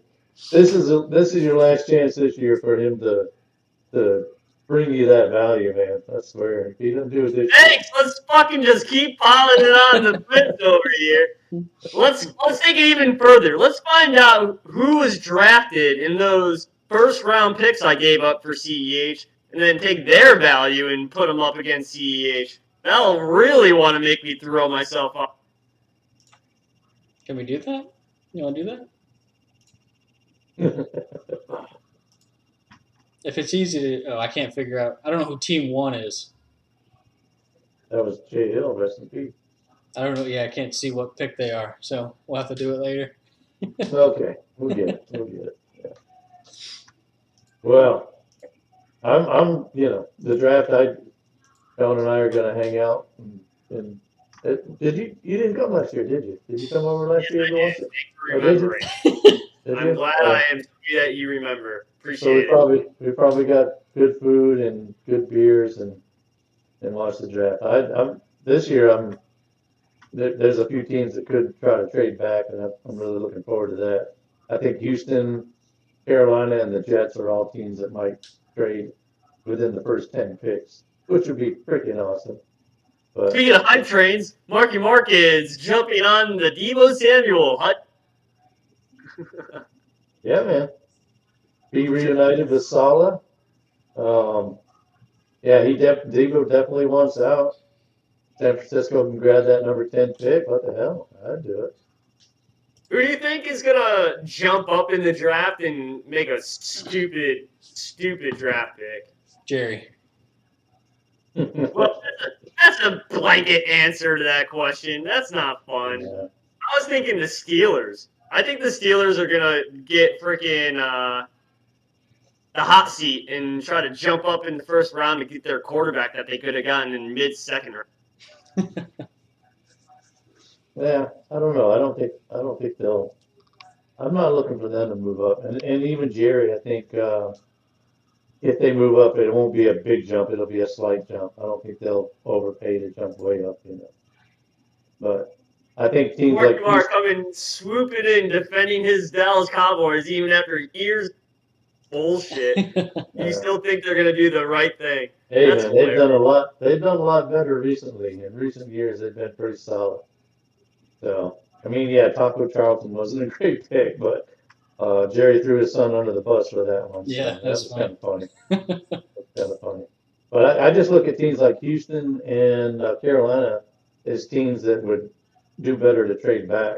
This is your last chance this year for him to bring you that value, man. I swear. If he doesn't do it this year, let's fucking just keep piling it on the bits over here. Let's take it even further. Let's find out who was drafted in those first round picks I gave up for CEH, and then take their value and put them up against CEH. That'll really want to make me throw myself off. Can we do that? You want to do that? If it's easy to... I can't figure out... I don't know who Team 1 is. That was Jay Hill, rest in peace. I don't know. Yeah, I can't see what pick they are, so we'll have to do it later. Okay, we'll get it. Yeah. Well, I'm the draft. John and I are gonna hang out. And you didn't come last year, did you? Did you come over last year? I'm glad I am that you remember. Appreciate it. So we probably got good food and good beers and watch the draft. This year there's a few teams that could try to trade back, and I'm really looking forward to that. I think Houston, Carolina, and the Jets are all teams that might trade within the first 10 picks, which would be freaking awesome. But, speaking of hype trains, Marky Mark is jumping on the Deebo Samuel. Yeah, man. Be reunited with Saleh. Deebo definitely wants out. San Francisco can grab that number 10 pick. What the hell? I'd do it. Who do you think is going to jump up in the draft and make a stupid draft pick? Jerry. Well, that's a blanket answer to that question. That's not fun. Yeah. I was thinking the Steelers. I think the Steelers are gonna get freaking the hot seat and try to jump up in the first round to get their quarterback that they could have gotten in mid-second round. Yeah, I don't know. I don't think they'll. I'm not looking for them to move up, and even Jerry, I think if they move up, it won't be a big jump. It'll be a slight jump. I don't think they'll overpay to jump way up, you know. But I think teams Mark like Mark Houston, coming swooping in, defending his Dallas Cowboys even after years of bullshit. You uh, still think they're gonna do the right thing? hey That's man, they've hilarious. done a lot. They've done a lot better recently. In recent years, they've been pretty solid. So, I mean, yeah, Taco Charlton wasn't a great pick, but Jerry threw his son under the bus for that one, Yeah, so that that's was kind funny. of funny. That's kind of funny. But I just look at teams like Houston and Carolina as teams that would do better to trade back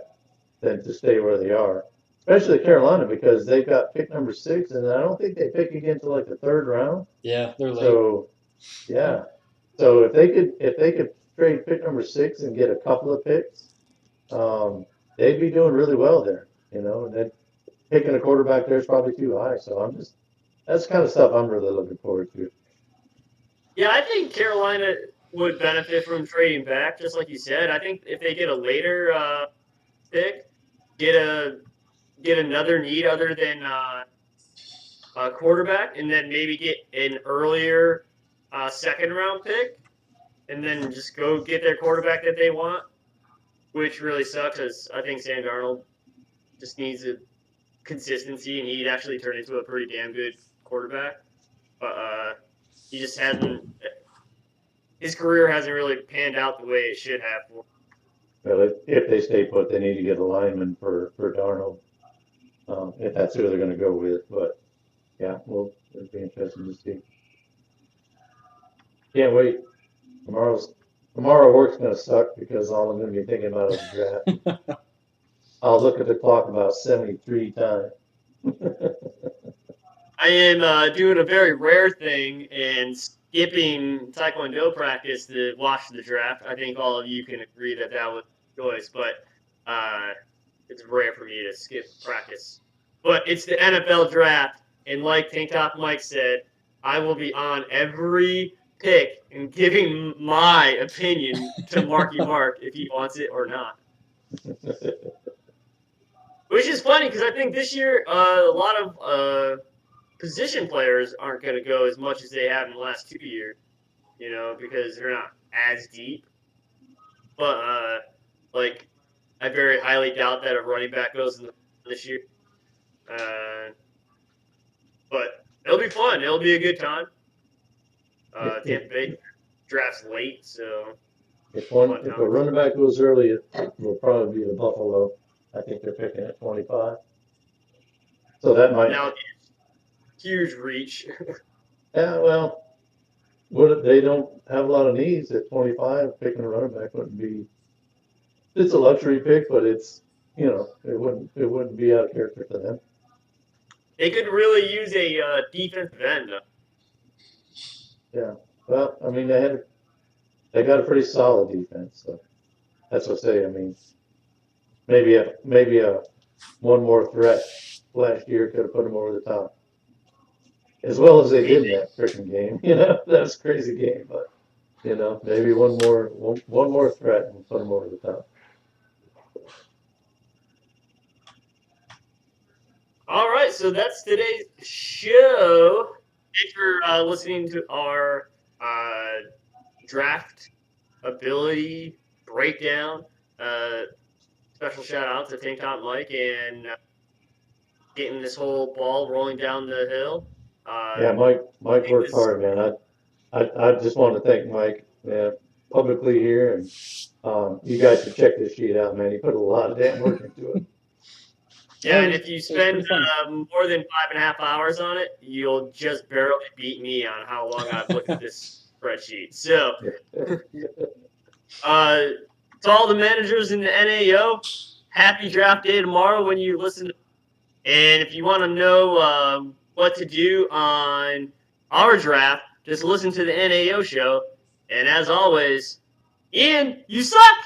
than to stay where they are. Especially Carolina because they've got pick number 6, and I don't think they pick again till like the third round. Yeah, they're late. So, yeah. So if they could trade pick number 6 and get a couple of picks, they'd be doing really well there, you know. And then picking a quarterback there is probably too high. So that's the kind of stuff I'm really looking forward to. Yeah, I think Carolina would benefit from trading back, just like you said. I think if they get a later pick, get a get another need other than a quarterback, and then maybe get an earlier second round pick, and then just go get their quarterback that they want, which really sucks because I think Sam Darnold just needs a consistency, and he'd actually turn into a pretty damn good quarterback. But he just hasn't. His career hasn't really panned out the way it should have. Well, if they stay put, they need to get a lineman for Darnold, if that's who they're going to go with. But yeah, well, it'll be interesting to see. Can't wait. Tomorrow work's going to suck because all I'm going to be thinking about is the draft. I'll look at the clock about 73 times. I am doing a very rare thing and skipping Taekwondo practice to watch the draft. I think all of you can agree that that was a choice, but uh, it's rare for me to skip practice. But it's the NFL draft, and like Tank Top Mike said, I will be on every pick and giving my opinion to Marky Mark if he wants it or not. Which is funny because I think this year a lot of position players aren't going to go as much as they have in the last 2 years, you know, because they're not as deep. But like, I very highly doubt that a running back goes in this year. Uh, but it'll be fun. It'll be a good time. Tampa Bay drafts late, so If fun a time. running back goes early, it will probably be the Buffalo. I think they're picking at 25. So that might, Now, huge reach. yeah, well, what they don't have a lot of needs at 25. Picking a running back wouldn't be. It's a luxury pick, but it's it wouldn't be out of character for them. They could really use a defensive end. Yeah. Well, I mean they got a pretty solid defense, so that's what I say. I mean maybe a one more threat last year could have put them over the top. As well as they did in that freaking game. That was a crazy game, but maybe one more threat and put them over the top. All right, so that's today's show. Thanks for listening to our draft ability breakdown. Uh, Special shout out to Tank Top Mike and getting this whole ball rolling down the hill. Yeah, Mike worked hard, man. I just want to thank Mike publicly here, and you guys should check this sheet out, man. He put a lot of damn work into it. Yeah, and It if you was spend pretty fun. more than 5.5 hours on it, you'll just barely beat me on how long I've looked at this spreadsheet. So, to all the managers in the NAO, happy draft day tomorrow when you listen. And if you want to know what to do on our draft, just listen to the NAO show. And as always, Ian, you suck!